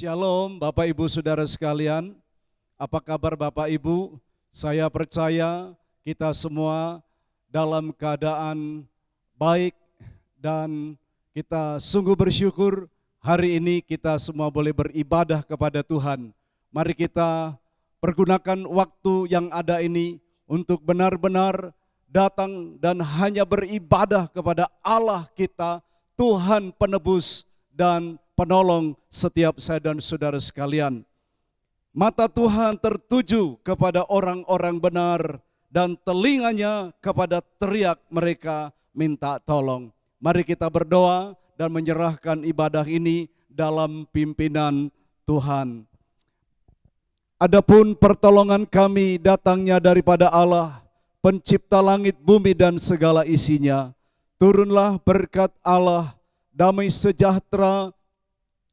Shalom Bapak Ibu Saudara sekalian, apa kabar Bapak Ibu? Saya percaya kita semua dalam keadaan baik dan kita sungguh bersyukur hari ini kita semua boleh beribadah kepada Tuhan. Mari kita pergunakan waktu yang ada ini untuk benar-benar datang dan hanya beribadah kepada Allah kita, Tuhan penebus dan penolong setiap saya dan saudara sekalian. Mata Tuhan tertuju kepada orang-orang benar dan telinganya kepada teriak mereka minta tolong. Mari kita berdoa dan menyerahkan ibadah ini dalam pimpinan Tuhan. Adapun pertolongan kami datangnya daripada Allah, pencipta langit, bumi dan segala isinya. Turunlah berkat Allah, damai sejahtera,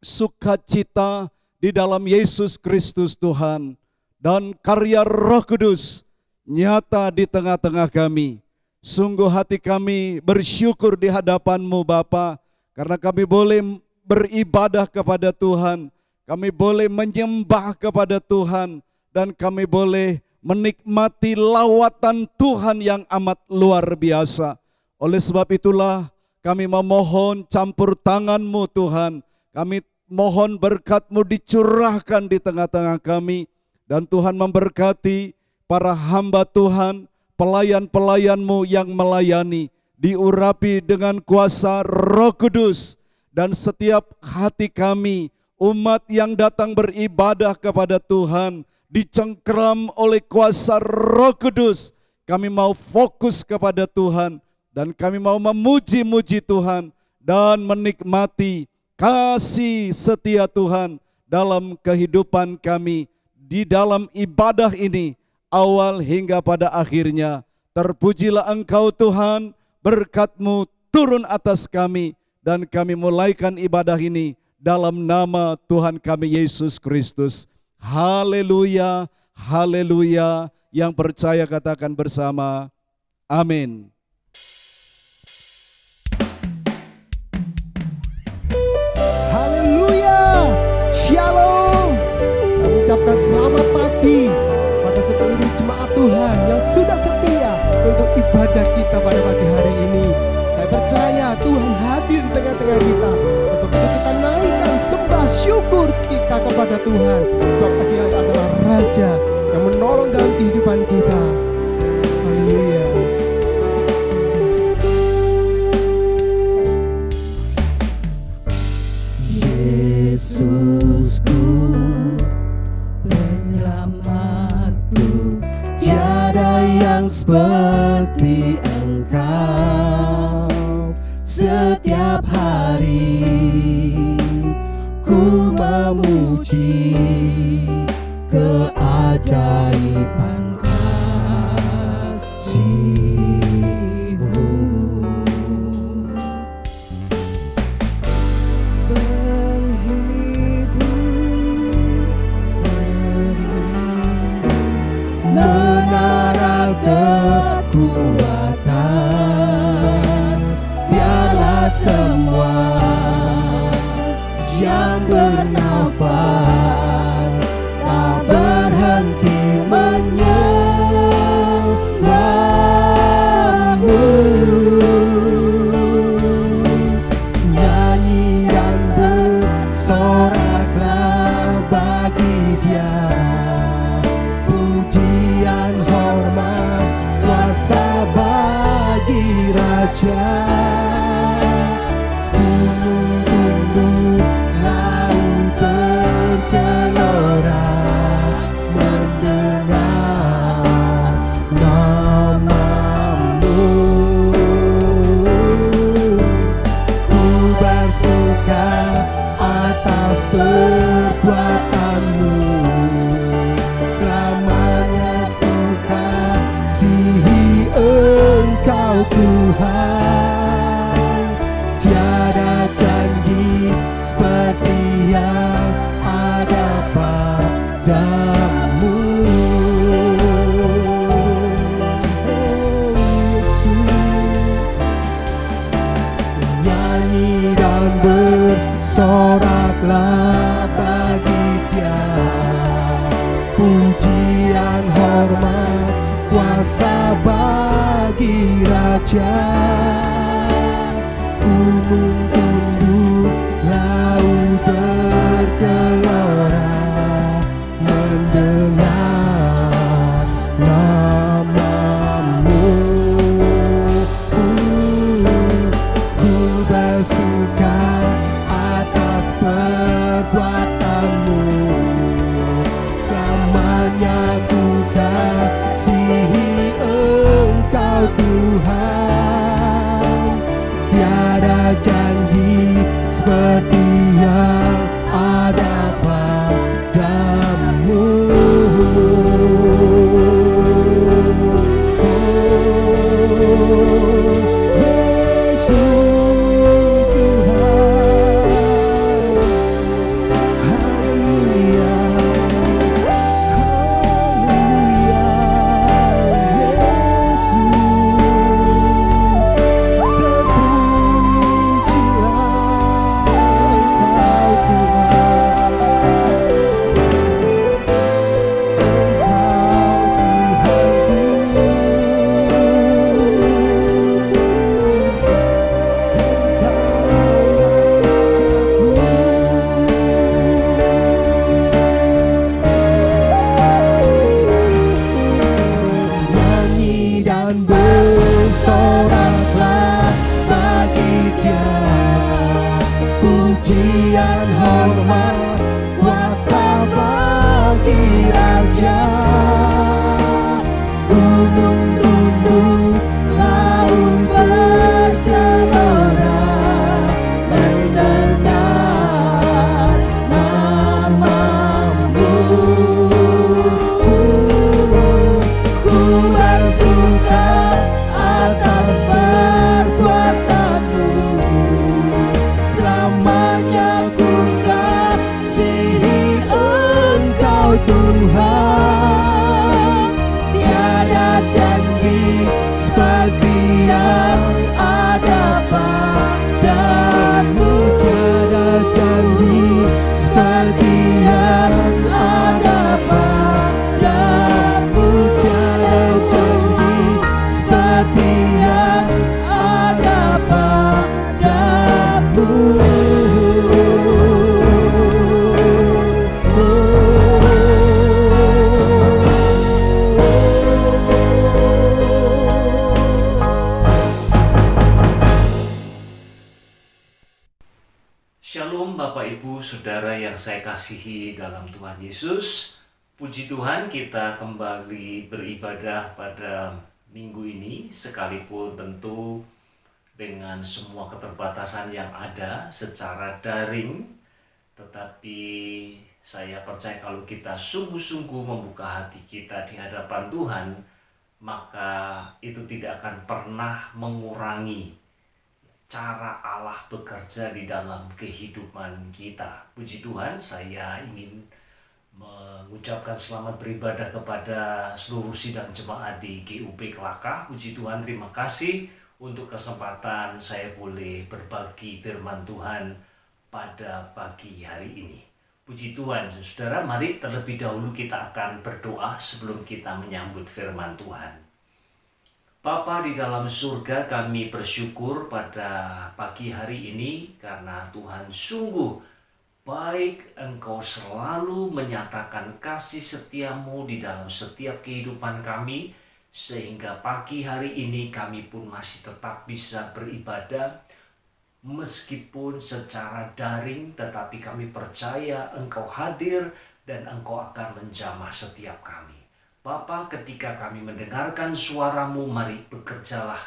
sukacita di dalam Yesus Kristus Tuhan, dan karya Roh Kudus nyata di tengah-tengah kami. Sungguh hati kami bersyukur di hadapan-Mu Bapa, karena kami boleh beribadah kepada Tuhan, kami boleh menyembah kepada Tuhan, dan kami boleh menikmati lawatan Tuhan yang amat luar biasa. Oleh sebab itulah kami memohon campur tangan-Mu Tuhan, kami mohon berkat-Mu dicurahkan di tengah-tengah kami, dan Tuhan memberkati para hamba Tuhan, pelayan-pelayan-Mu yang melayani, diurapi dengan kuasa Roh Kudus, dan setiap hati kami, umat yang datang beribadah kepada Tuhan, dicengkeram oleh kuasa Roh Kudus. Kami mau fokus kepada Tuhan, dan kami mau memuji-muji Tuhan, dan menikmati kasih setia Tuhan dalam kehidupan kami di dalam ibadah ini, awal hingga pada akhirnya. Terpujilah Engkau Tuhan, berkat-Mu turun atas kami, dan kami mulaikan ibadah ini dalam nama Tuhan kami Yesus Kristus. Haleluya, haleluya. Yang percaya katakan bersama, amin. Shalom. Saya mengucapkan selamat pagi pada seluruh jemaat Tuhan yang sudah setia untuk ibadah kita pada pagi hari ini. Saya percaya Tuhan hadir di tengah-tengah kita. Sebab itu kita naikkan sembah syukur kita kepada Tuhan, sebab Dia adalah Raja yang menolong dalam kehidupan kita. Haleluya. Yesusku, penyelamatku, tiada yang seperti Engkau. Setiap hari ku memuji keajaiban kasih-Mu. Menara kekuatan, biarlah semua yang bernafas tak berhenti menyembah-Mu. Nyanyian bersoraklah bagi Dia, pujian, hormat, kuasa bagi Raja. Gunung tunduk, laut bergelora, mendengar nama-Mu. Ku bersuka atas perbuatan-Mu, selamanya ku kasihi Engkau Tuhan. hujan, gunung tunduk, laut bergelora, mendengar namamu. Ku bersuka atas perbuatanmu, selamanya ku kasihi Engkau Tuhan. Tiada janji seperti yang ada padamu. Yesus Tuhan, haleluya, haleluya, Yesus, nyanyi dan bersoraklah bagi Dia, pujian hormat kuasa bagi Raja. Gunung tunduk, laut bergelora, mendengar namamu. Ku bersuka atas perbuatanmu, selamanya ku kasihi Engkau Tuhan. Tiada janji seperti yang ada padamu, tiada janji seperti yang ada padamu, tiada janji seperti yang ada padamu. Shalom Bapak Ibu Saudara yang saya kasihi dalam Tuhan Yesus. Puji Tuhan, kita kembali beribadah pada minggu ini, sekalipun tentu dengan semua keterbatasan yang ada secara daring. Tetapi saya percaya kalau kita sungguh-sungguh membuka hati kita di hadapan Tuhan, maka itu tidak akan pernah mengurangi cara Allah bekerja di dalam kehidupan kita. Puji Tuhan, saya ingin mengucapkan selamat beribadah kepada seluruh sidang jemaat di GUP Kelakah. Puji Tuhan, terima kasih untuk kesempatan saya boleh berbagi firman Tuhan pada pagi hari ini. Puji Tuhan, saudara, mari terlebih dahulu kita akan berdoa sebelum kita menyambut firman Tuhan. Bapa di dalam surga, kami bersyukur pada pagi hari ini karena Tuhan sungguh baik. Engkau selalu menyatakan kasih setiamu di dalam setiap kehidupan kami, sehingga pagi hari ini kami pun masih tetap bisa beribadah meskipun secara daring, tetapi kami percaya Engkau hadir dan Engkau akan menjamah setiap kami. Bapa, ketika kami mendengarkan suara-Mu, mari bekerjalah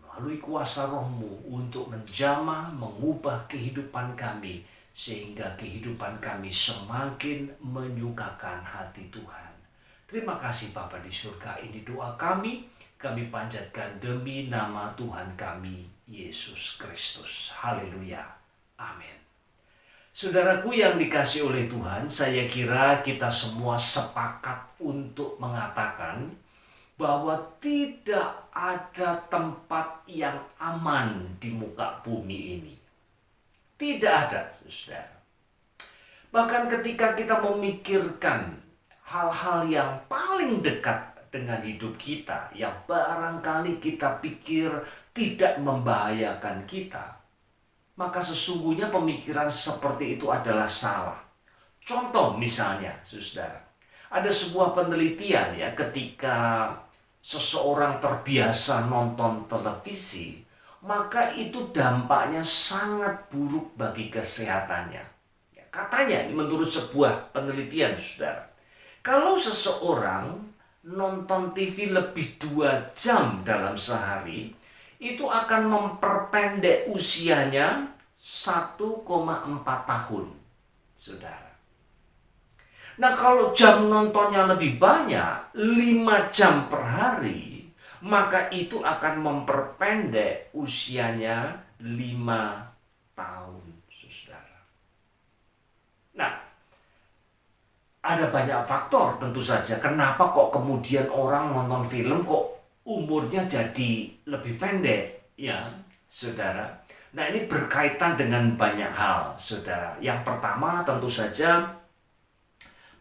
melalui kuasa Roh-Mu untuk menjamah, mengubah kehidupan kami, sehingga kehidupan kami semakin menyukakan hati Tuhan. Terima kasih Bapa di surga, ini doa kami panjatkan demi nama Tuhan kami, Yesus Kristus. Haleluya. Amin. Saudaraku yang dikasihi oleh Tuhan, saya kira kita semua sepakat untuk mengatakan bahwa tidak ada tempat yang aman di muka bumi ini. Tidak ada, saudara. Bahkan ketika kita memikirkan hal-hal yang paling dekat dengan hidup kita yang barangkali kita pikir tidak membahayakan kita, maka sesungguhnya pemikiran seperti itu adalah salah. Contoh misalnya, saudara, ada sebuah penelitian ya, ketika seseorang terbiasa nonton televisi, maka itu dampaknya sangat buruk bagi kesehatannya. Ya, katanya menurut sebuah penelitian, saudara, kalau seseorang nonton TV lebih 2 jam dalam sehari, itu akan memperpendek usianya 1,4 tahun, saudara. Nah, kalau jam nontonnya lebih banyak, 5 jam per hari, maka itu akan memperpendek usianya 5 tahun, saudara. Nah, ada banyak faktor tentu saja. Kenapa kok kemudian orang nonton film kok umurnya jadi lebih pendek, ya, saudara. Nah, ini berkaitan dengan banyak hal, saudara. Yang pertama tentu saja,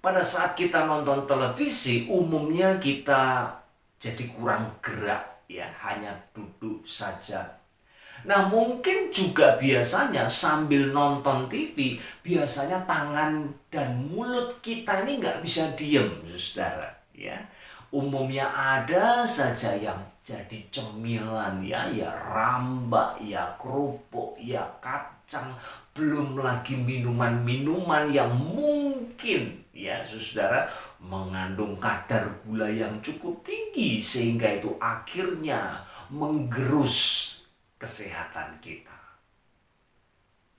pada saat kita nonton televisi, umumnya kita jadi kurang gerak, ya, hanya duduk saja. Nah, mungkin juga biasanya sambil nonton TV, biasanya tangan dan mulut kita ini nggak bisa diem, saudara. Ya, umumnya ada saja yang jadi cemilan, ya rambak, ya kerupuk, ya kacang, belum lagi minuman-minuman yang mungkin, ya saudara, mengandung kadar gula yang cukup tinggi sehingga itu akhirnya menggerus kesehatan kita.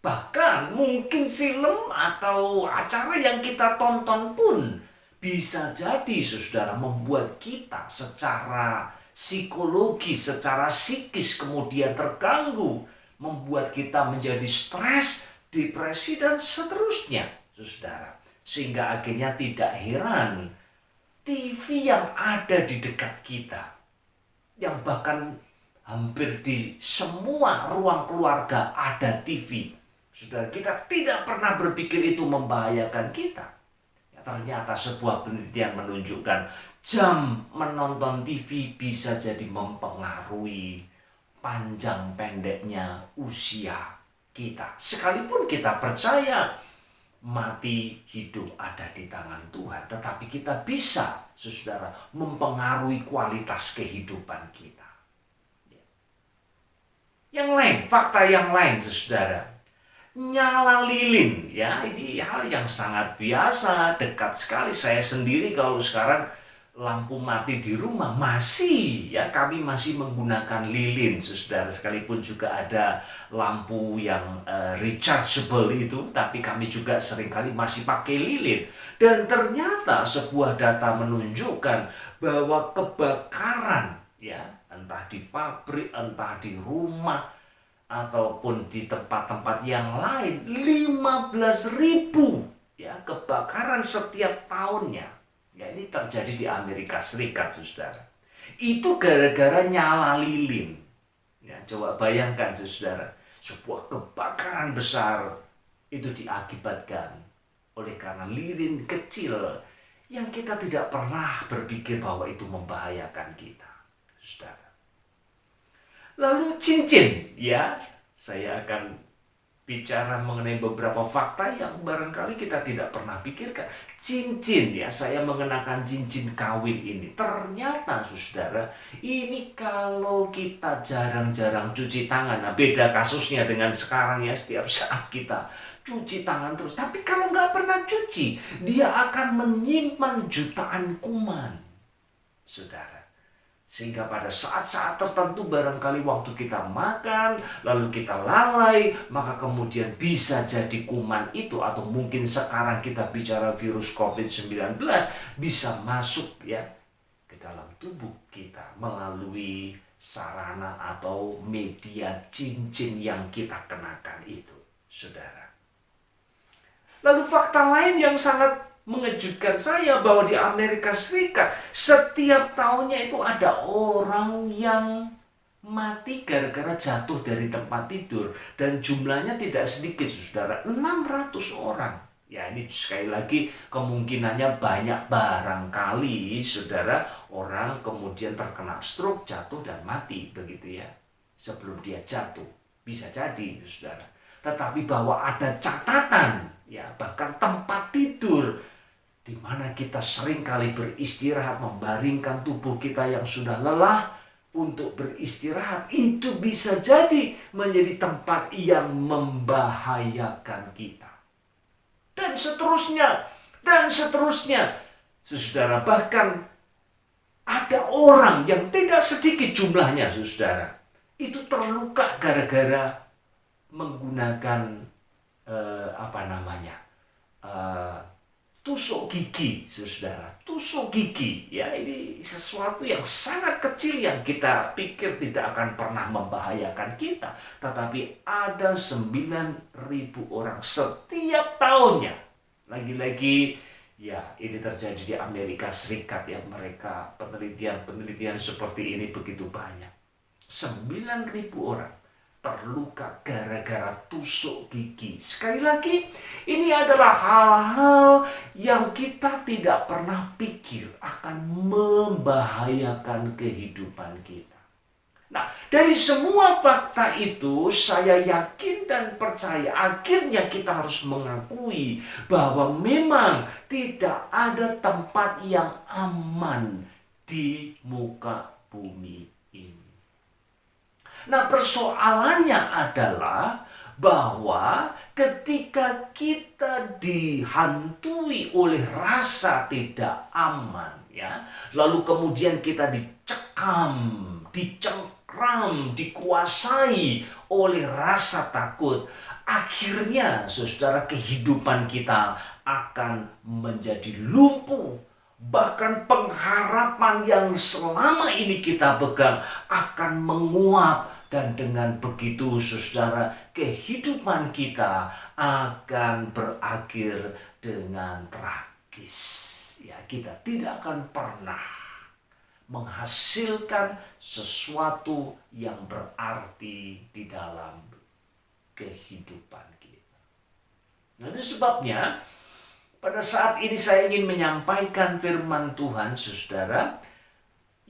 Bahkan mungkin film atau acara yang kita tonton pun bisa jadi, saudara, membuat kita secara psikologis, secara psikis kemudian terganggu, membuat kita menjadi stres, depresi, dan seterusnya, saudara. Sehingga akhirnya tidak heran TV yang ada di dekat kita, yang bahkan hampir di semua ruang keluarga ada TV, saudara, kita tidak pernah berpikir itu membahayakan kita. Ya, ternyata sebuah penelitian menunjukkan jam menonton TV bisa jadi mempengaruhi panjang pendeknya usia kita. Sekalipun kita percaya mati hidup ada di tangan Tuhan, tetapi kita bisa, saudara, mempengaruhi kualitas kehidupan kita. Yang lain, fakta yang lain, saudara, nyala lilin, ya, ini hal yang sangat biasa, dekat sekali. Saya sendiri kalau sekarang lampu mati di rumah masih, ya, kami masih menggunakan lilin, saudara, sekalipun juga ada lampu yang rechargeable itu, tapi kami juga seringkali masih pakai lilin. Dan ternyata sebuah data menunjukkan bahwa kebakaran, ya, entah di pabrik, entah di rumah, ataupun di tempat-tempat yang lain, 15.000, ya, kebakaran setiap tahunnya. Ya, ini terjadi di Amerika Serikat, saudara. Itu gara-gara nyala lilin. Ya, coba bayangkan, saudara, sebuah kebakaran besar itu diakibatkan oleh karena lilin kecil yang kita tidak pernah berpikir bahwa itu membahayakan kita, saudara. Lalu cincin, ya, saya akan bicara mengenai beberapa fakta yang barangkali kita tidak pernah pikirkan. Cincin, ya, saya mengenakan cincin kawin ini. Ternyata, saudara, ini kalau kita jarang-jarang cuci tangan. Nah, beda kasusnya dengan sekarang, ya, setiap saat kita cuci tangan terus. Tapi kalau nggak pernah cuci, dia akan menyimpan jutaan kuman, saudara. Sehingga pada saat-saat tertentu barangkali waktu kita makan, lalu kita lalai, maka kemudian bisa jadi kuman itu, atau mungkin sekarang kita bicara virus COVID-19, bisa masuk, ya, ke dalam tubuh kita melalui sarana atau media cincin yang kita kenakan itu, saudara. Lalu fakta lain yang sangat mengejutkan saya bahwa di Amerika Serikat setiap tahunnya itu ada orang yang mati gara-gara jatuh dari tempat tidur, dan jumlahnya tidak sedikit, saudara, 600 orang, Ya, ini sekali lagi kemungkinannya banyak, barangkali saudara orang kemudian terkena stroke, jatuh dan mati begitu ya. Sebelum dia jatuh, bisa jadi saudara. Tetapi bahwa ada catatan ya, bahkan tempat tidur di mana kita sering kali beristirahat, membaringkan tubuh kita yang sudah lelah untuk beristirahat, itu bisa jadi menjadi tempat yang membahayakan kita. Dan seterusnya, dan seterusnya. Saudara, bahkan ada orang yang tidak sedikit jumlahnya, saudara, itu terluka gara-gara menggunakan tusuk gigi, saudara. Tusuk gigi, ya, ini sesuatu yang sangat kecil yang kita pikir tidak akan pernah membahayakan kita. Tetapi ada 9.000 orang setiap tahunnya. Lagi-lagi, ya, ini terjadi di Amerika Serikat ya. Mereka penelitian seperti ini begitu banyak. 9.000 orang terluka gara-gara tusuk gigi. Sekali lagi, ini adalah hal-hal yang kita tidak pernah pikir akan membahayakan kehidupan kita. Nah, dari semua fakta itu, saya yakin dan percaya akhirnya kita harus mengakui bahwa memang tidak ada tempat yang aman di muka bumi ini. Nah, persoalannya adalah bahwa ketika kita dihantui oleh rasa tidak aman, ya, lalu kemudian kita dicekam, dicengkram, dikuasai oleh rasa takut, akhirnya saudara, kehidupan kita akan menjadi lumpuh. Bahkan pengharapan yang selama ini kita pegang akan menguap. Dan dengan begitu, saudara, kehidupan kita akan berakhir dengan tragis. Ya, kita tidak akan pernah menghasilkan sesuatu yang berarti di dalam kehidupan kita. Nah, itu sebabnya pada saat ini saya ingin menyampaikan firman Tuhan, saudara,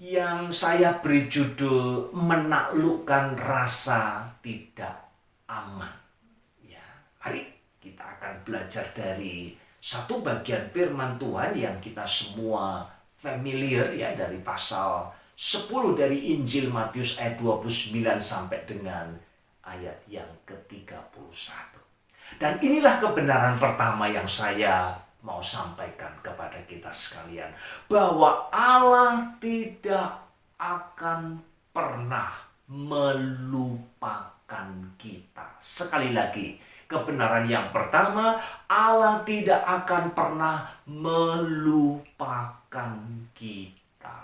yang saya beri judul menaklukkan rasa tidak aman. Ya, mari kita akan belajar dari satu bagian firman Tuhan yang kita semua familiar ya, dari pasal 10 dari Injil Matius ayat 29 sampai dengan ayat yang ke-31. Dan inilah kebenaran pertama yang saya mau sampaikan kepada kita sekalian. Bahwa Allah tidak akan pernah melupakan kita. Sekali lagi, kebenaran yang pertama, Allah tidak akan pernah melupakan kita.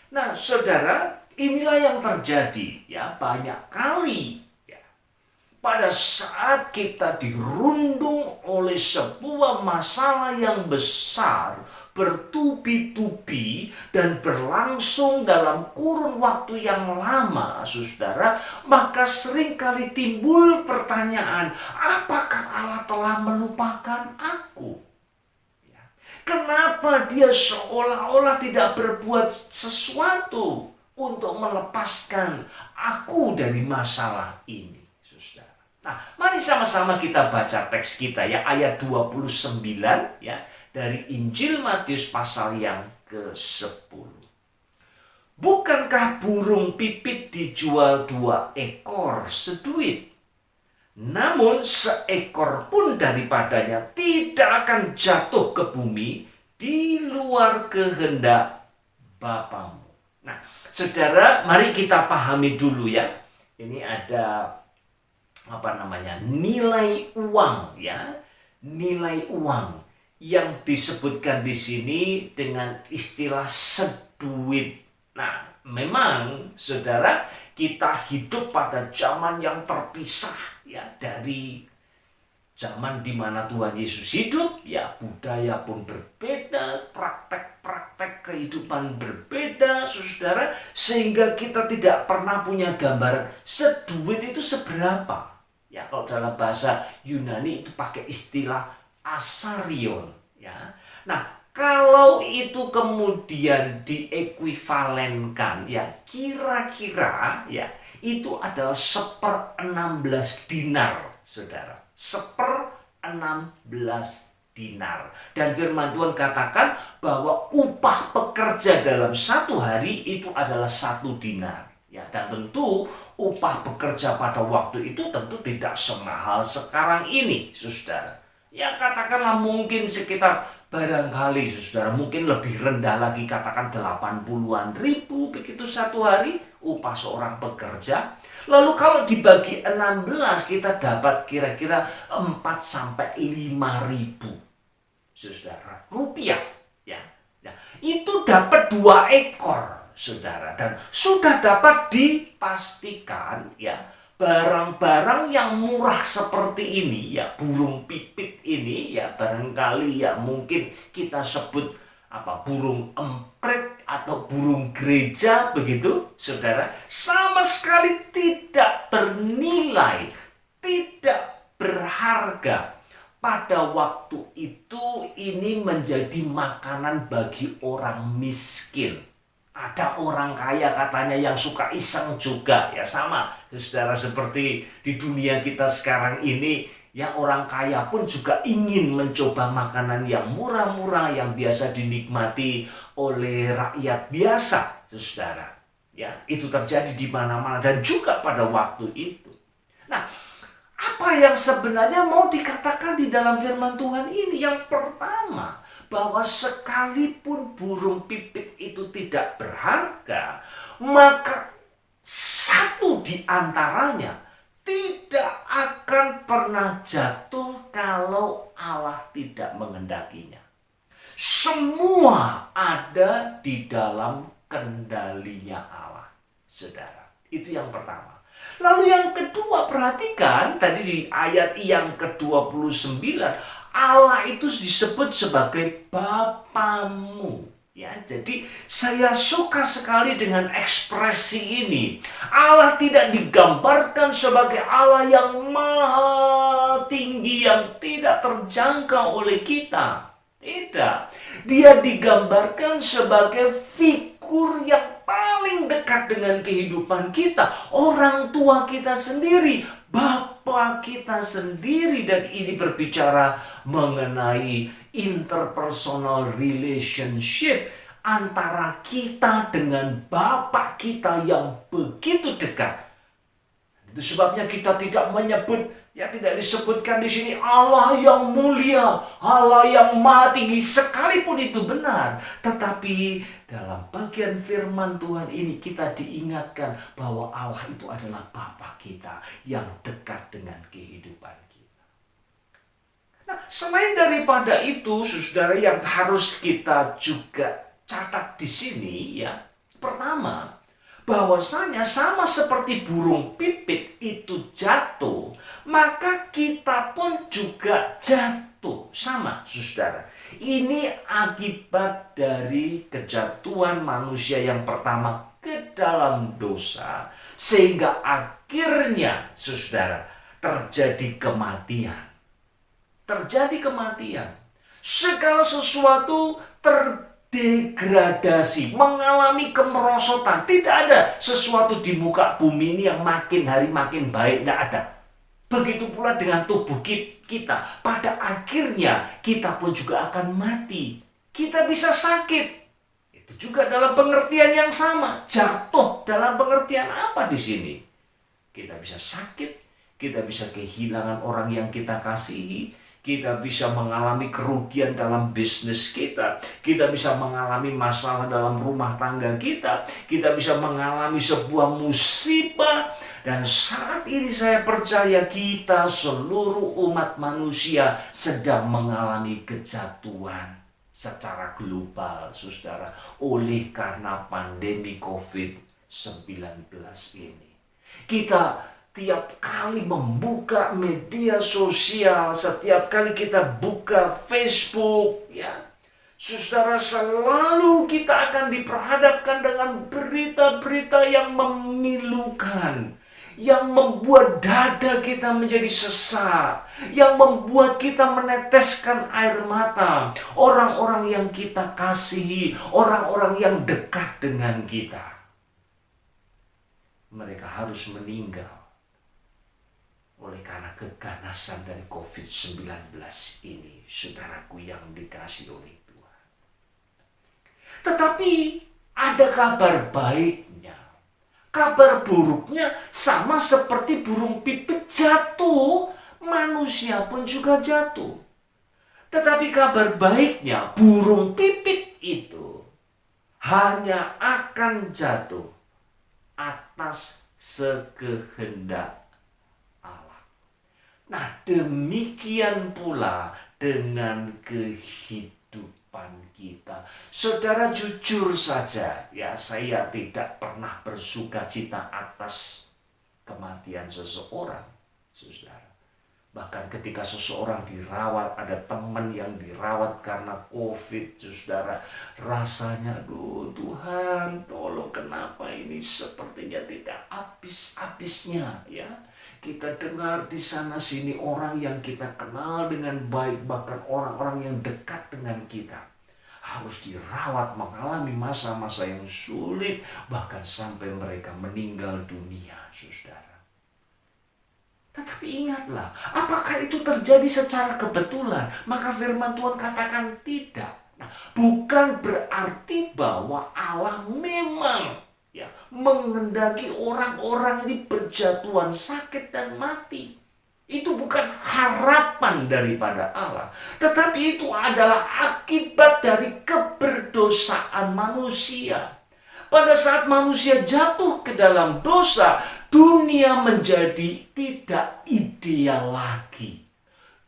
Nah, saudara, inilah yang terjadi ya, banyak kali. Pada saat kita dirundung oleh sebuah masalah yang besar, bertubi-tubi, dan berlangsung dalam kurun waktu yang lama, saudara, maka seringkali timbul pertanyaan, apakah Allah telah melupakan aku? Kenapa dia seolah-olah tidak berbuat sesuatu untuk melepaskan aku dari masalah ini? Nah, mari sama-sama kita baca teks kita ya, ayat 29 ya, dari Injil Matius pasal yang ke-10. Bukankah burung pipit dijual 2 ekor seduit? Namun seekor pun daripadanya tidak akan jatuh ke bumi di luar kehendak Bapamu. Nah, saudara, mari kita pahami dulu ya. Ini ada nilai uang ya, nilai uang yang disebutkan di sini dengan istilah seduit. Nah, memang saudara, kita hidup pada zaman yang terpisah ya, dari zaman di mana Tuhan Yesus hidup ya, budaya pun berbeda, praktek-praktek kehidupan berbeda, saudara, sehingga kita tidak pernah punya gambaran seduit itu seberapa. Ya, kalau dalam bahasa Yunani itu pakai istilah asarion, ya. Nah, kalau itu kemudian diekuivalenkan, ya kira-kira ya itu adalah 1/16 dinar, saudara. 1/16 dinar. Dan firman Tuhan katakan bahwa upah pekerja dalam satu hari itu adalah 1 dinar. Ya, dan tentu upah bekerja pada waktu itu tentu tidak semahal sekarang ini, saudara. Ya, katakanlah mungkin sekitar barangkali, saudara, mungkin lebih rendah lagi, katakan 80-an ribu begitu satu hari upah seorang pekerja. Lalu kalau dibagi 16 kita dapat kira-kira 4-5 ribu, saudara, rupiah. Ya, itu dapat 2 ekor. Saudara, dan sudah dapat dipastikan ya barang-barang yang murah seperti ini, ya burung pipit ini, ya barangkali ya mungkin kita sebut burung emprit atau burung gereja begitu, saudara, sama sekali tidak bernilai, tidak berharga. Pada waktu itu ini menjadi makanan bagi orang miskin. Ada orang kaya katanya yang suka iseng juga, ya sama, saudara, seperti di dunia kita sekarang ini, ya orang kaya pun juga ingin mencoba makanan yang murah-murah yang biasa dinikmati oleh rakyat biasa, saudara. Ya, itu terjadi di mana-mana dan juga pada waktu itu. Nah, apa yang sebenarnya mau dikatakan di dalam firman Tuhan ini? Yang pertama, bahwa sekalipun burung pipit itu tidak berharga, maka satu di antaranya tidak akan pernah jatuh kalau Allah tidak menghendakinya. Semua ada di dalam kendalinya Allah, saudara. Itu yang pertama. Lalu yang kedua, perhatikan tadi di ayat yang ke-29, Allah itu disebut sebagai Bapamu. Ya, jadi saya suka sekali dengan ekspresi ini. Allah tidak digambarkan sebagai Allah yang maha tinggi, yang tidak terjangkau oleh kita. Tidak. Dia digambarkan sebagai figur yang paling dekat dengan kehidupan kita. Orang tua kita sendiri, Bapa kita sendiri. Dan ini berbicara mengenai interpersonal relationship antara kita dengan Bapa kita yang begitu dekat. Itu sebabnya kita tidak menyebut, ya tidak disebutkan di sini Allah yang mulia, Allah yang maha tinggi, sekalipun itu benar. Tetapi dalam bagian firman Tuhan ini kita diingatkan bahwa Allah itu adalah Bapa kita yang dekat dengan kehidupan kita. Nah, selain daripada itu, saudara, yang harus kita juga catat di sini, ya, pertama, bahwasanya sama seperti burung pipit itu jatuh, maka kita pun juga jatuh. Sama, saudara. Ini akibat dari kejatuhan manusia yang pertama ke dalam dosa, sehingga akhirnya, saudara, terjadi kematian. Terjadi kematian. Segala sesuatu degradasi, mengalami kemerosotan. Tidak ada sesuatu di muka bumi ini yang makin hari makin baik, tidak ada. Begitu pula dengan tubuh kita. Pada akhirnya kita pun juga akan mati. Kita bisa sakit. Itu juga dalam pengertian yang sama. Jatuh dalam pengertian apa di sini? Kita bisa sakit, kita bisa kehilangan orang yang kita kasihi, kita bisa mengalami kerugian dalam bisnis kita. Kita bisa mengalami masalah dalam rumah tangga kita. Kita bisa mengalami sebuah musibah. Dan saat ini saya percaya kita seluruh umat manusia sedang mengalami kejatuhan secara global, saudara. Oleh karena pandemi COVID-19 ini. Kita tiap kali membuka media sosial, setiap kali kita buka Facebook, ya, saudara, selalu kita akan diperhadapkan dengan berita-berita yang memilukan, yang membuat dada kita menjadi sesak, yang membuat kita meneteskan air mata. Orang-orang yang kita kasihi, orang-orang yang dekat dengan kita, mereka harus meninggal oleh karena keganasan dari COVID-19 ini, saudaraku yang dikasihi oleh Tuhan. Tetapi ada kabar baiknya. Kabar buruknya sama seperti burung pipit jatuh, manusia pun juga jatuh. Tetapi kabar baiknya, burung pipit itu hanya akan jatuh atas sekehendak Allah. Nah, demikian pula dengan kehidupan kita. Saudara, jujur saja, ya, saya tidak pernah bersuka cita atas kematian seseorang, saudara. Bahkan ketika seseorang dirawat, ada teman yang dirawat karena COVID, saudara, rasanya, aduh Tuhan, tolong kenapa ini sepertinya tidak habis-habisnya, ya. Kita dengar di sana sini orang yang kita kenal dengan baik, bahkan orang-orang yang dekat dengan kita, harus dirawat, mengalami masa-masa yang sulit, bahkan sampai mereka meninggal dunia, saudara. Tetapi ingatlah, apakah itu terjadi secara kebetulan? Maka firman Tuhan katakan tidak. Nah, bukan berarti bahwa Allah memang, ya, mengendaki orang-orang ini berjatuhan sakit dan mati. Itu bukan harapan daripada Allah, tetapi itu adalah akibat dari keberdosaan manusia. Pada saat manusia jatuh ke dalam dosa, dunia menjadi tidak ideal lagi.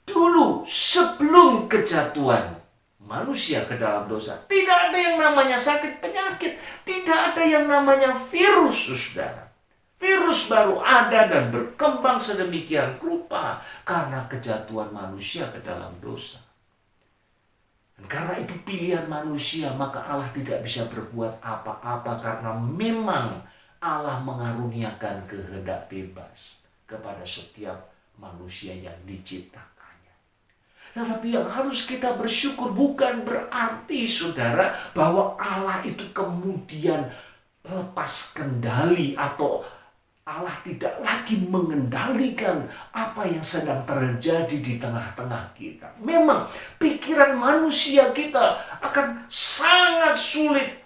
Dulu, sebelum kejatuhan manusia ke dalam dosa, tidak ada yang namanya sakit penyakit, tidak ada yang namanya virus, saudara. Virus baru ada dan berkembang sedemikian rupa karena kejatuhan manusia ke dalam dosa. Dan karena itu pilihan manusia, maka Allah tidak bisa berbuat apa-apa karena memang Allah mengaruniakan kehendak bebas kepada setiap manusia yang diciptakannya. Tetapi yang harus kita bersyukur bukan berarti, saudara, bahwa Allah itu kemudian lepas kendali atau Allah tidak lagi mengendalikan apa yang sedang terjadi di tengah-tengah kita. Memang pikiran manusia kita akan sangat sulit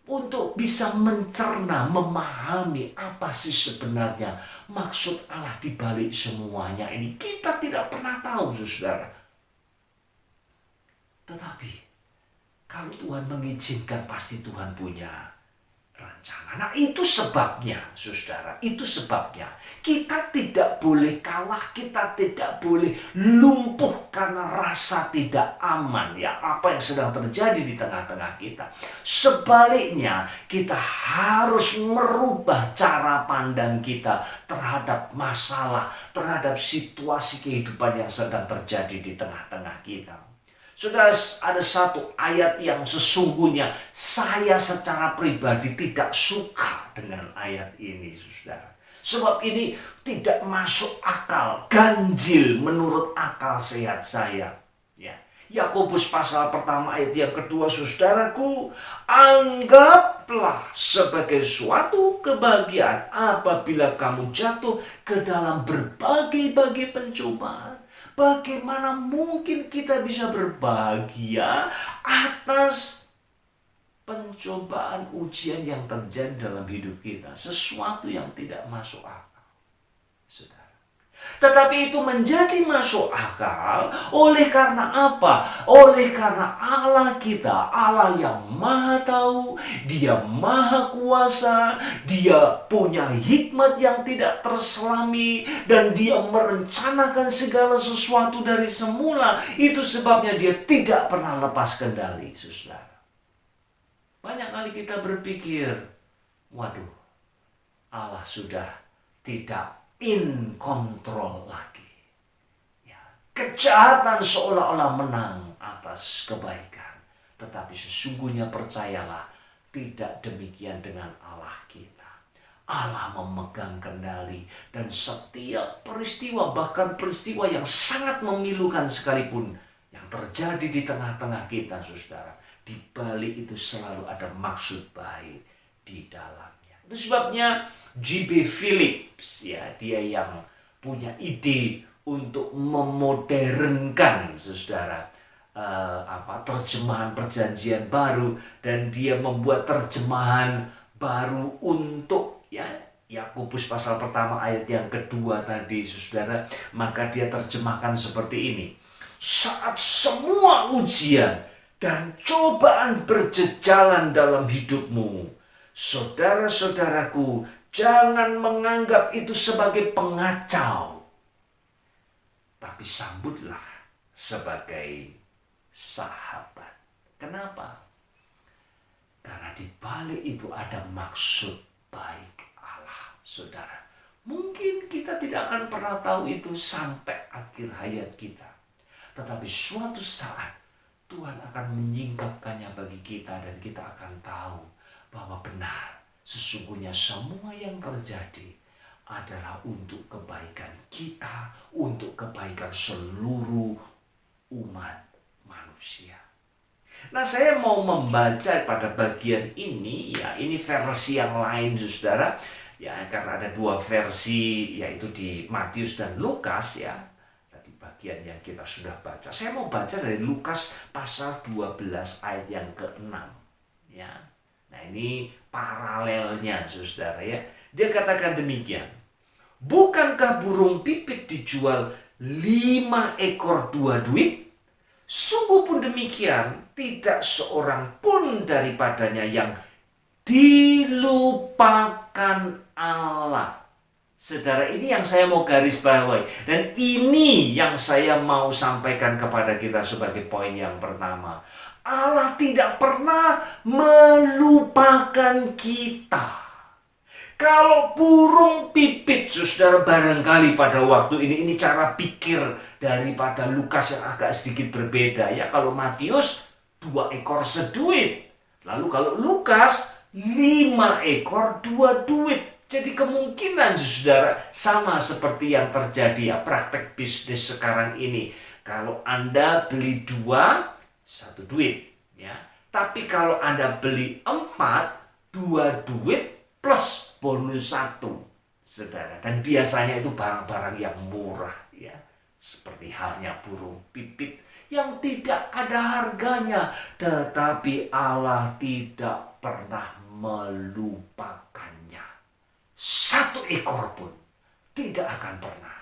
untuk bisa mencerna, memahami apa sih sebenarnya maksud Allah di balik semuanya ini. Kita tidak pernah tahu, saudara. Tetapi kalau Tuhan mengizinkan, pasti Tuhan punya rencana. Nah, itu sebabnya, saudara, itu sebabnya kita tidak boleh kalah, kita tidak boleh lumpuh karena rasa tidak aman, ya, apa yang sedang terjadi di tengah-tengah kita. Sebaliknya, kita harus merubah cara pandang kita terhadap masalah, terhadap situasi kehidupan yang sedang terjadi di tengah-tengah kita. Saudara, ada satu ayat yang sesungguhnya saya secara pribadi tidak suka dengan ayat ini, saudara. Sebab ini tidak masuk akal, ganjil menurut akal sehat saya. Ya. Yakobus pasal pertama ayat yang kedua, saudaraku, anggaplah sebagai suatu kebahagiaan apabila kamu jatuh ke dalam berbagai-bagai pencobaan. Bagaimana mungkin kita bisa berbahagia atas pencobaan ujian yang terjadi dalam hidup kita? Sesuatu yang tidak masuk akal, saudara. Tetapi itu menjadi masuk akal oleh karena apa? Oleh karena Allah kita, Allah yang Maha Tahu, Dia Maha Kuasa, Dia punya hikmat yang tidak terselami, dan Dia merencanakan segala sesuatu dari semula. Itu sebabnya Dia tidak pernah lepas kendali, saudara. Banyak kali kita berpikir, waduh, Allah sudah tidak in control lagi. Ya, kejahatan seolah-olah menang atas kebaikan. Tetapi sesungguhnya percayalah, tidak demikian dengan Allah kita. Allah memegang kendali, dan setiap peristiwa, bahkan peristiwa yang sangat memilukan sekalipun yang terjadi di tengah-tengah kita, saudara, di balik itu selalu ada maksud baik di dalamnya. Itu sebabnya J.B. Phillips, ya, dia yang punya ide untuk memodernkan, saudara, terjemahan Perjanjian Baru, dan dia membuat terjemahan baru untuk, ya, Yakobus pasal pertama ayat yang kedua tadi, saudara. Maka dia terjemahkan seperti ini: saat semua ujian dan cobaan berjejalan dalam hidupmu, saudara-saudaraku, jangan menganggap itu sebagai pengacau, tapi sambutlah sebagai sahabat. Kenapa? Karena di balik itu ada maksud baik Allah, saudara. Mungkin kita tidak akan pernah tahu itu sampai akhir hayat kita, tetapi suatu saat Tuhan akan menyingkapkannya bagi kita, dan kita akan tahu bahwa benar, sesungguhnya semua yang terjadi adalah untuk kebaikan kita, untuk kebaikan seluruh umat manusia. Nah, saya mau membaca pada bagian ini, ya, ini versi yang lain, saudara, ya, karena ada dua versi, yaitu di Matius dan Lukas, ya. Tadi bagian yang kita sudah baca. Saya mau baca dari Lukas pasal 12 ayat yang ke-6, ya. Nah, ini paralelnya, saudara, ya. Dia katakan demikian: bukankah burung pipit dijual 5 ekor 2 duit? Sungguh pun demikian, tidak seorang pun daripadanya yang dilupakan Allah. Saudara, ini yang saya mau garis bawahi, dan ini yang saya mau sampaikan kepada kita sebagai poin yang pertama. Allah tidak pernah melupakan kita. Kalau burung pipit, saudara, barangkali pada waktu ini cara pikir daripada Lukas yang agak sedikit berbeda, ya. Kalau Matius 2 ekor seduit, lalu kalau Lukas 5 ekor 2 duit. Jadi kemungkinan, saudara, sama seperti yang terjadi, ya, praktek bisnis sekarang ini. Kalau Anda beli 2, 1 duit, ya. Tapi kalau Anda beli 4, 2 duit plus bonus 1, saudara. Dan biasanya itu barang-barang yang murah, ya. Seperti halnya burung pipit yang tidak ada harganya, tetapi Allah tidak pernah melupakannya. 1 ekor pun tidak akan pernah.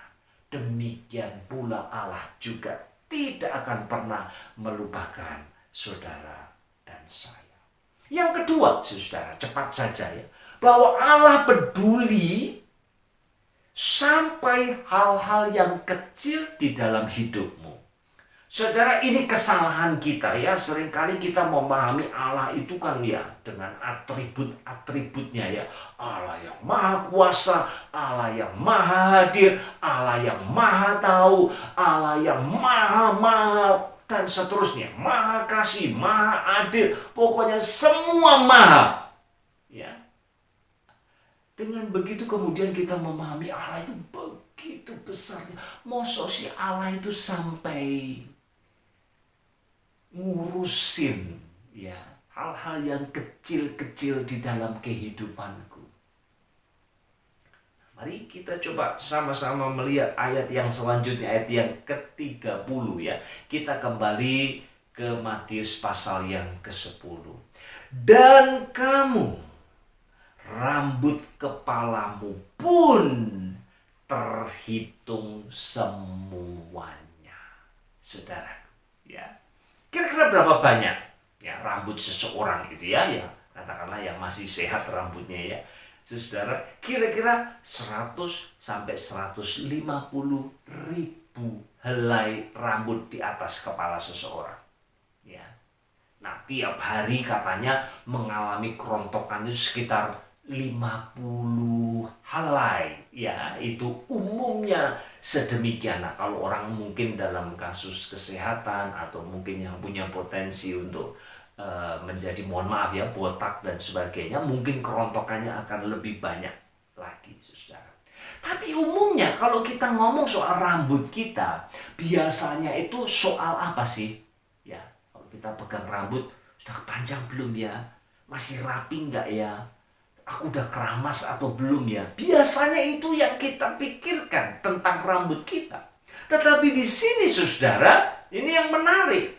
Demikian pula Allah juga tidak akan pernah melupakan saudara dan saya. Yang kedua, saudara, cepat saja, ya, bahwa Allah peduli sampai hal-hal yang kecil di dalam hidupmu. Saudara, ini kesalahan kita, ya. Seringkali kita memahami Allah itu kan, ya, dengan atribut-atributnya, ya. Allah yang maha kuasa, Allah yang maha hadir, Allah yang maha tahu, Allah yang maha, dan seterusnya. Maha kasih, maha adil, pokoknya semua maha, ya. Dengan begitu kemudian kita memahami Allah itu begitu besarnya. Masa sih Allah itu sampai ngurusin, ya, hal-hal yang kecil-kecil di dalam kehidupanku. Mari kita coba sama-sama melihat ayat yang selanjutnya, ayat yang ke-30, ya. Kita kembali ke Matius pasal yang ke-10. Dan kamu, rambut kepalamu pun terhitung semuanya, saudara, ya. Kira-kira berapa banyak, ya, rambut seseorang itu, ya, katakanlah yang masih sehat rambutnya, ya, saudara, kira-kira 100 sampai 150 ribu helai rambut di atas kepala seseorang, ya. Nah, tiap hari katanya mengalami kerontokan itu sekitar 50 helai, ya, itu umumnya sedemikian. Nah, kalau orang mungkin dalam kasus kesehatan atau mungkin yang punya potensi untuk menjadi, mohon maaf, ya, botak dan sebagainya, mungkin kerontokannya akan lebih banyak, lagi, saudara. Tapi umumnya kalau kita ngomong soal rambut kita, biasanya itu soal apa sih? Ya, kalau kita pegang rambut, sudah panjang belum ya? Masih rapi nggak ya? Aku udah keramas atau belum ya? Biasanya itu yang kita pikirkan tentang rambut kita. Tetapi di sini, saudara, ini yang menarik.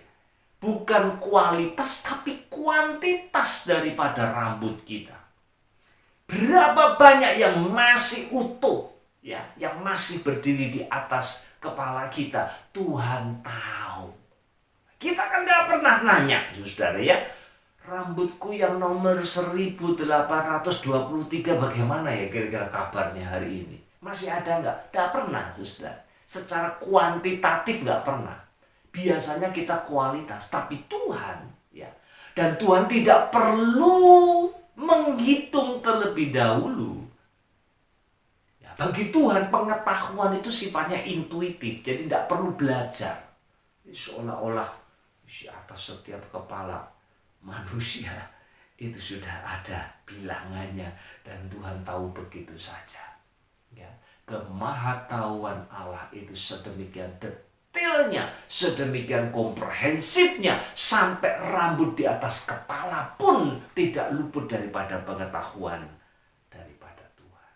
Bukan kualitas, tapi kuantitas daripada rambut kita. Berapa banyak yang masih utuh, ya, yang masih berdiri di atas kepala kita, Tuhan tahu. Kita kan nggak pernah nanya, saudara ya, rambutku yang nomor 1823 bagaimana ya kira-kira kabarnya hari ini? Masih ada nggak? Nggak pernah, saudara. Secara kuantitatif nggak pernah. Biasanya kita kualitas, tapi Tuhan, ya, dan Tuhan tidak perlu menghitung terlebih dahulu. Ya, bagi Tuhan pengetahuan itu sifatnya intuitif, jadi tidak perlu belajar. Seolah-olah di atas setiap kepala manusia itu sudah ada bilangannya dan Tuhan tahu begitu saja. Ya, kemahatauan Allah itu sedemikian detailnya, sedemikian komprehensifnya, sampai rambut di atas kepala pun tidak luput daripada pengetahuan daripada Tuhan.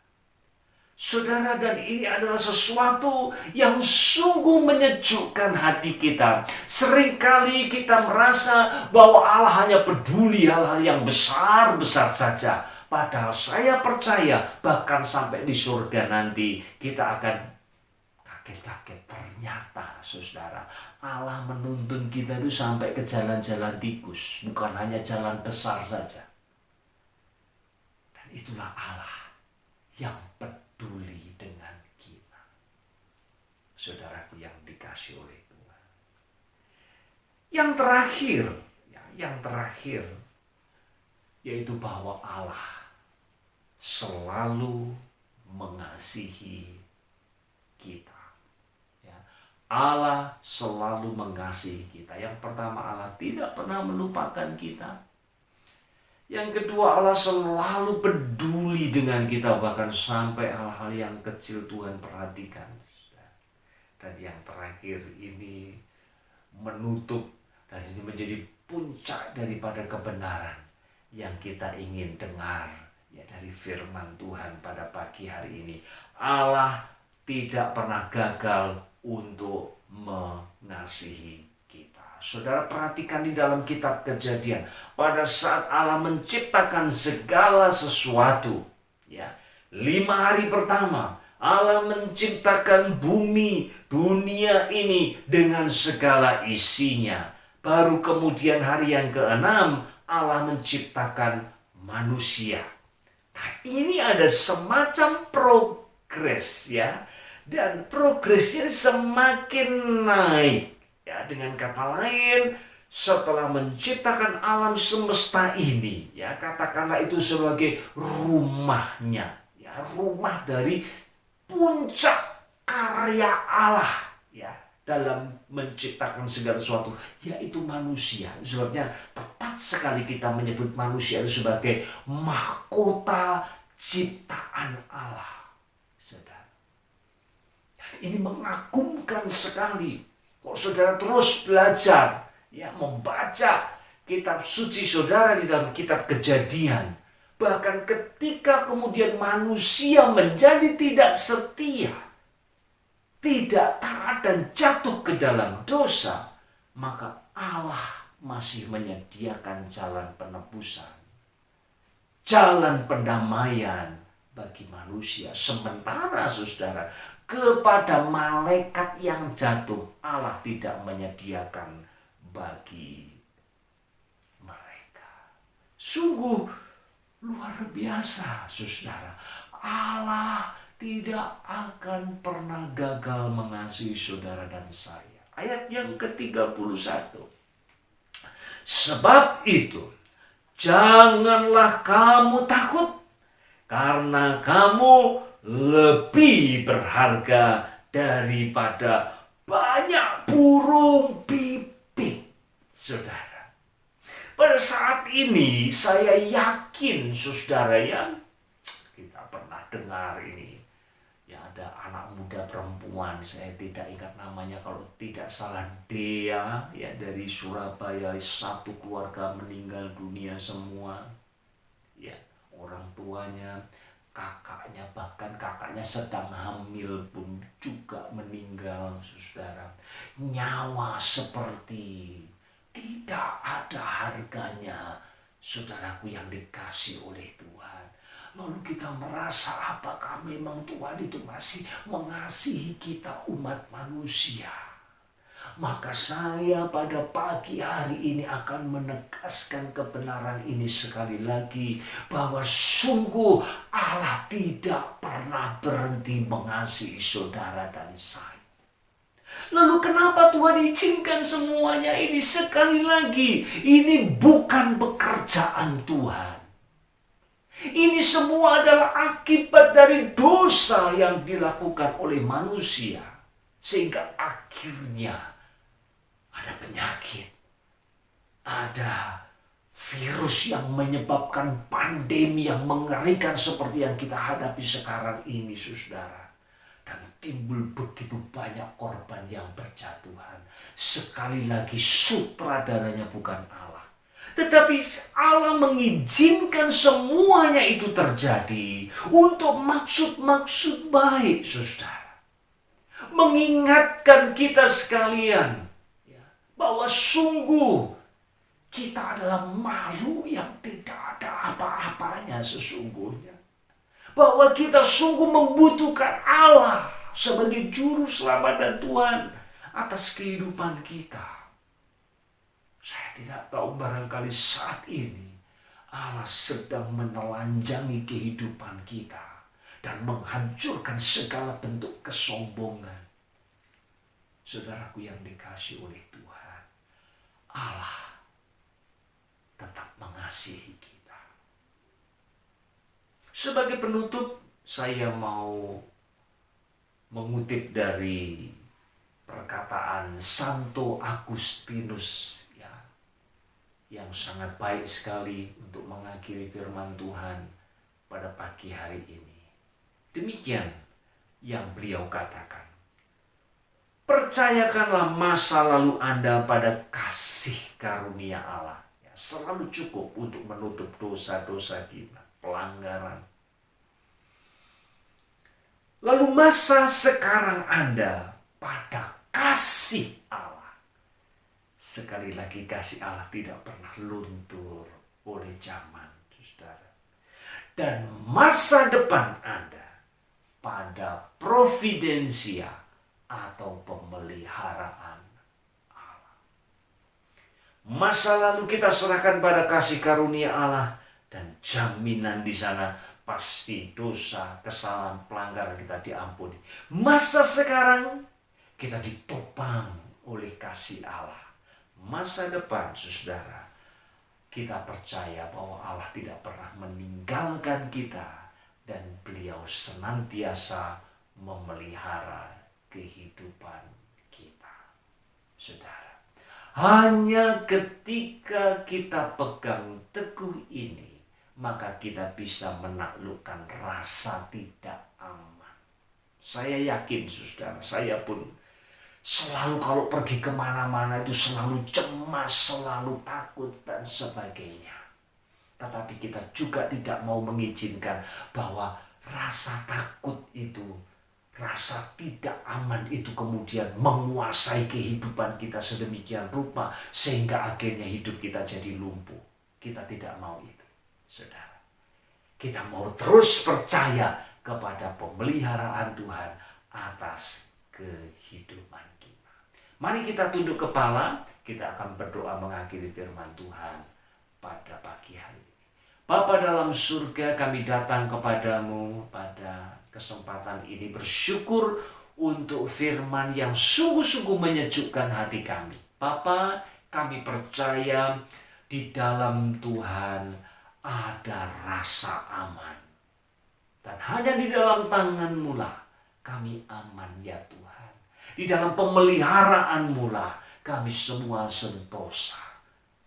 Saudara, dan ini adalah sesuatu yang sungguh menyejukkan hati kita. Seringkali kita merasa bahwa Allah hanya peduli hal-hal yang besar-besar saja. Padahal saya percaya bahkan sampai di surga nanti kita akan kaget-kaget. Ternyata, saudara, Allah menuntun kita itu sampai ke jalan-jalan tikus. Bukan hanya jalan besar saja. Dan itulah Allah yang peduli dengan kita. Saudaraku yang dikasih oleh Tuhan. Yang terakhir, yaitu bahwa Allah selalu mengasihi kita. Ya, Allah selalu mengasihi kita. Yang pertama, Allah tidak pernah melupakan kita. Yang kedua, Allah selalu peduli dengan kita, bahkan sampai hal-hal yang kecil Tuhan perhatikan. Dan yang terakhir ini menutup, dan ini menjadi puncak daripada kebenaran yang kita ingin dengar, ya, dari firman Tuhan pada pagi hari ini. Allah tidak pernah gagal untuk mengasihi kita. Saudara, perhatikan di dalam kitab Kejadian, pada saat Allah menciptakan segala sesuatu, ya, 5 hari pertama Allah menciptakan bumi, dunia ini dengan segala isinya. Baru kemudian hari yang ke-6 Allah menciptakan manusia. Nah, ini ada semacam progres, ya. Dan progresnya semakin naik. Ya, dengan kata lain, setelah menciptakan alam semesta ini, ya, katakanlah itu sebagai rumahnya, ya, rumah dari puncak karya Allah, ya, dalam menciptakan segala sesuatu, yaitu manusia. Sebabnya tepat sekali kita menyebut manusia itu sebagai mahkota ciptaan Allah. Saudara, dan ini mengagumkan sekali. Kalau saudara terus belajar, ya, membaca kitab suci saudara di dalam kitab Kejadian, bahkan ketika kemudian manusia menjadi tidak setia, tidak taat dan jatuh ke dalam dosa, maka Allah masih menyediakan jalan penebusan, jalan pendamaian bagi manusia. Sementara, saudara, kepada malaikat yang jatuh, Allah tidak menyediakan bagi mereka. Sungguh luar biasa, saudara. Allah tidak akan pernah gagal mengasihi saudara dan saya. Ayat yang ke-31. Sebab itu, janganlah kamu takut, karena kamu lebih berharga daripada banyak burung pipit, saudara. Pada saat ini saya yakin, saudara, ya, kita pernah dengar ini. Ya, ada anak muda perempuan, saya tidak ingat namanya, kalau tidak salah Dea, ya, dari Surabaya, satu keluarga meninggal dunia semua. Ya, orang tuanya, kakaknya, bahkan kakaknya sedang hamil pun juga meninggal, saudara. Nyawa seperti tidak ada harganya, saudaraku yang dikasih oleh Tuhan. Lalu kita merasa apakah memang Tuhan itu masih mengasihi kita umat manusia? Maka saya pada pagi hari ini akan menegaskan kebenaran ini sekali lagi, bahwa sungguh Allah tidak pernah berhenti mengasihi saudara dan saya. Lalu kenapa Tuhan izinkan semuanya ini? Sekali lagi, ini bukan pekerjaan Tuhan. Ini semua adalah akibat dari dosa yang dilakukan oleh manusia. Sehingga akhirnya ada penyakit, ada virus yang menyebabkan pandemi yang mengerikan seperti yang kita hadapi sekarang ini, saudara. Dan timbul begitu banyak korban yang berjatuhan. Sekali lagi, sutradaranya bukan Allah. Tetapi Allah mengizinkan semuanya itu terjadi untuk maksud-maksud baik, saudara. Mengingatkan kita sekalian bahwa sungguh kita adalah makhluk yang tidak ada apa-apanya sesungguhnya. Bahwa kita sungguh membutuhkan Allah sebagai juru selamat dan Tuhan atas kehidupan kita. Saya tidak tahu, barangkali saat ini Allah sedang menelanjangi kehidupan kita dan menghancurkan segala bentuk kesombongan. Saudaraku yang dikasihi oleh Tuhan, Allah tetap mengasihi kita. Sebagai penutup, saya mau mengutip dari perkataan Santo Agustinus, ya, yang sangat baik sekali untuk mengakhiri firman Tuhan pada pagi hari ini. Demikian yang beliau katakan. Percayakanlah masa lalu Anda pada kasih karunia Allah. Ya, selalu cukup untuk menutup dosa-dosa kita, pelanggaran. Lalu masa sekarang Anda pada kasih Allah. Sekali lagi, kasih Allah tidak pernah luntur oleh zaman, saudara. Dan masa depan Anda pada providensia atau pemeliharaan Allah. Masa lalu kita serahkan pada kasih karunia Allah, dan jaminan di sana pasti dosa, kesalahan, pelanggaran kita diampuni. Masa sekarang kita ditopang oleh kasih Allah. Masa depan, saudara, kita percaya bahwa Allah tidak pernah meninggalkan kita dan beliau senantiasa memelihara kehidupan kita, saudara. Hanya ketika kita pegang teguh ini, maka kita bisa menaklukkan rasa tidak aman. Saya yakin, saudara, saya pun selalu kalau pergi kemana-mana itu selalu cemas, selalu takut dan sebagainya. Tetapi kita juga tidak mau mengizinkan bahwa rasa takut itu, rasa tidak aman itu kemudian menguasai kehidupan kita sedemikian rupa sehingga akhirnya hidup kita jadi lumpuh. Kita tidak mau itu, saudara. Kita mau terus percaya kepada pemeliharaan Tuhan atas kehidupan kita. Mari kita tunduk kepala, kita akan berdoa mengakhiri firman Tuhan pada pagi hari ini. Bapa dalam surga, kami datang kepadamu pada kesempatan ini bersyukur untuk firman yang sungguh-sungguh menyejukkan hati kami. Bapa, kami percaya di dalam Tuhan ada rasa aman. Dan hanya di dalam tangan-Mu lah kami aman, ya Tuhan. Di dalam pemeliharaan-Mu lah kami semua sentosa.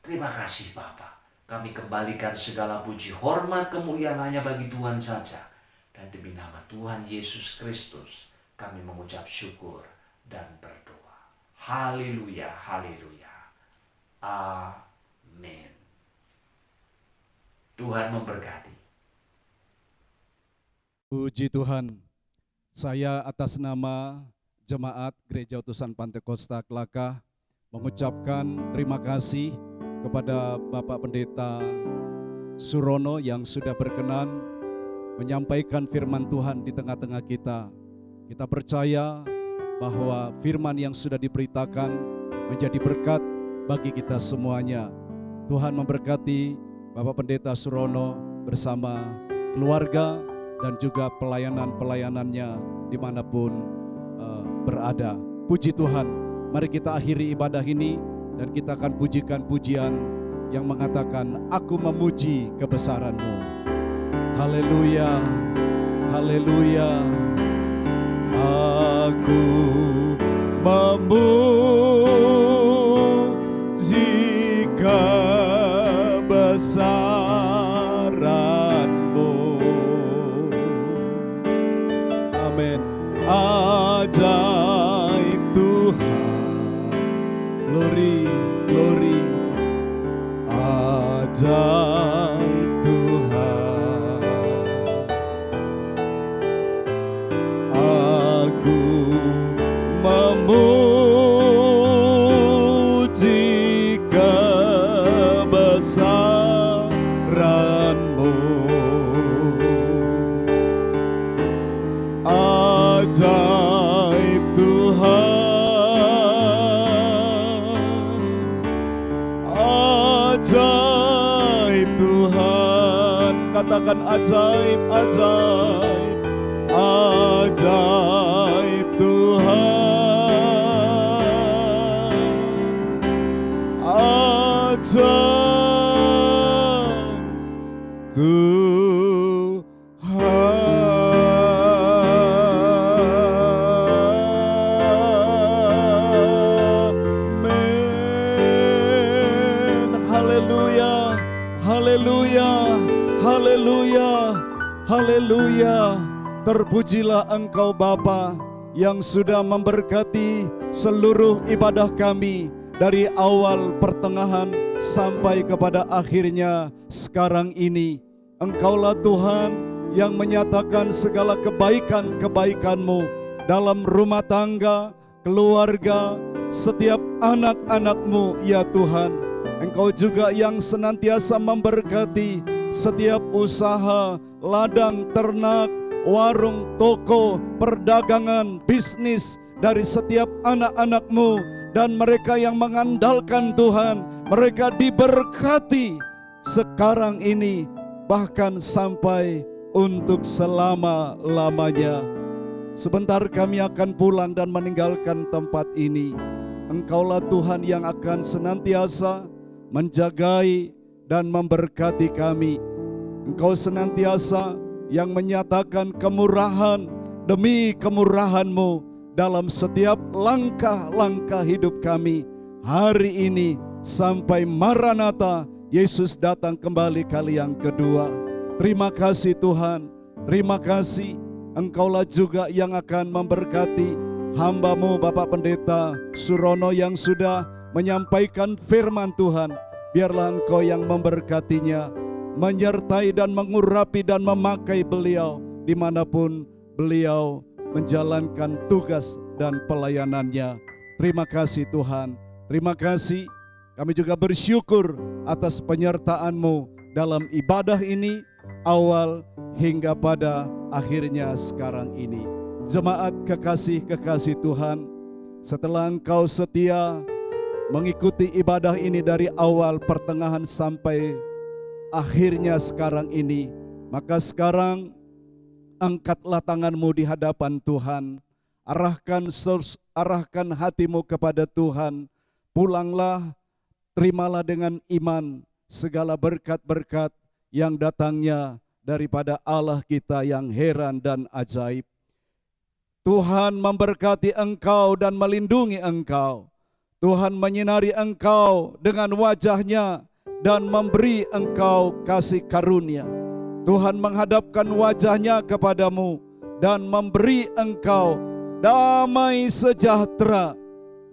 Terima kasih Bapa. Kami kembalikan segala puji, hormat, kemuliaan hanya bagi Tuhan saja. Dan demi nama Tuhan Yesus Kristus kami mengucap syukur dan berdoa. Haleluya, haleluya. Amin. Tuhan memberkati. Puji Tuhan, saya atas nama Jemaat Gereja Utusan Pantekosta Kelakah mengucapkan terima kasih kepada Bapak Pendeta Surono yang sudah berkenan menyampaikan firman Tuhan di tengah-tengah kita. Kita percaya bahwa firman yang sudah diberitakan menjadi berkat bagi kita semuanya. Tuhan memberkati Bapak Pendeta Surono bersama keluarga dan juga pelayanan-pelayanannya dimanapun berada. Puji Tuhan, mari kita akhiri ibadah ini dan kita akan pujikan pujian yang mengatakan, aku memuji kebesaran-Mu. Haleluya, haleluya. Aku memuji kebesaran-Mu. Amin. Ajaib Tuhan, glory, glory. Ajaib Tuhan, aku memuji kebesaran-Mu. Ajaib Tuhan, ajaib Tuhan, katakan ajaib, ajaib, ajaib Tuhan, ajaib Tuhan. Haleluya, haleluya, haleluya, haleluya. Terpujilah Engkau Bapa yang sudah memberkati seluruh ibadah kami dari awal, pertengahan, sampai kepada akhirnya sekarang ini. Engkaulah Tuhan yang menyatakan segala kebaikan-kebaikan-Mu dalam rumah tangga, keluarga, setiap anak-anak-Mu ya Tuhan. Engkau juga yang senantiasa memberkati setiap usaha, ladang ternak, warung, toko, perdagangan, bisnis dari setiap anak-anak-Mu. Dan mereka yang mengandalkan Tuhan, mereka diberkati sekarang ini, bahkan sampai untuk selama-lamanya. Sebentar kami akan pulang dan meninggalkan tempat ini. Engkaulah Tuhan yang akan senantiasa menjagai dan memberkati kami. Engkau senantiasa yang menyatakan kemurahan demi kemurahan-Mu dalam setiap langkah-langkah hidup kami hari ini sampai Maranatha, Yesus datang kembali kali yang kedua. Terima kasih Tuhan, terima kasih. Engkaulah juga yang akan memberkati hamba-Mu Bapak Pendeta Surono yang sudah menyampaikan firman Tuhan. Biarlah Engkau yang memberkatinya, menyertai dan mengurapi dan memakai beliau dimanapun beliau menjalankan tugas dan pelayanannya. Terima kasih Tuhan, terima kasih. Kami juga bersyukur atas penyertaan-Mu dalam ibadah ini, awal hingga pada akhirnya sekarang ini. Jemaat kekasih-kekasih Tuhan, setelah Engkau setia mengikuti ibadah ini dari awal, pertengahan sampai akhirnya sekarang ini, maka sekarang angkatlah tanganmu di hadapan Tuhan, arahkan hatimu kepada Tuhan, pulanglah, terimalah dengan iman segala berkat-berkat yang datangnya daripada Allah kita yang heran dan ajaib. Tuhan memberkati engkau dan melindungi engkau. Tuhan menyinari engkau dengan wajah-Nya dan memberi engkau kasih karunia. Tuhan menghadapkan wajahnya kepadamu dan memberi engkau damai sejahtera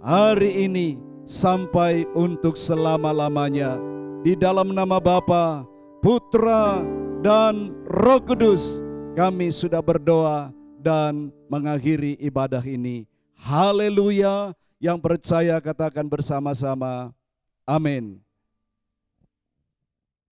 hari ini sampai untuk selama-lamanya. Di dalam nama Bapa, Putra, dan Roh Kudus, kami sudah berdoa dan mengakhiri ibadah ini. Haleluya. Yang percaya katakan bersama-sama, amin.